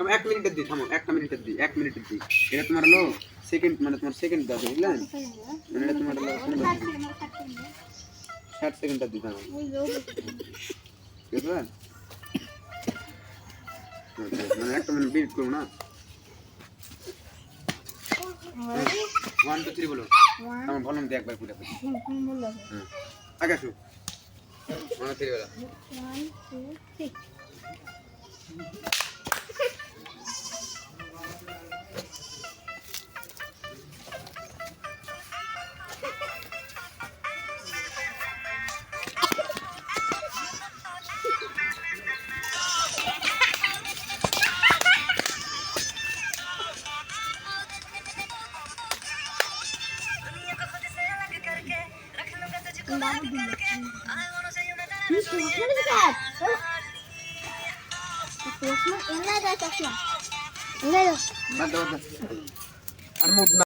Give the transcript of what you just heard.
থামো 1 মিনিটের দি থামো 1 মিনিটের দি 1 মিনিটের দি এটা তোমার হলো সেকেন্ড মানে তোমার সেকেন্ড দাও বুঝলেন মানে এটা তোমার হলো 60 সেকেন্ডের দি থামো বুঝলেন মানে একটা মিনিট বিট করো না 1 2 3 বলো আমার ভলিউম দিয়ে একবার পুরো বলো আগে আসো 1 3 বলো 1 2 3 আর মুড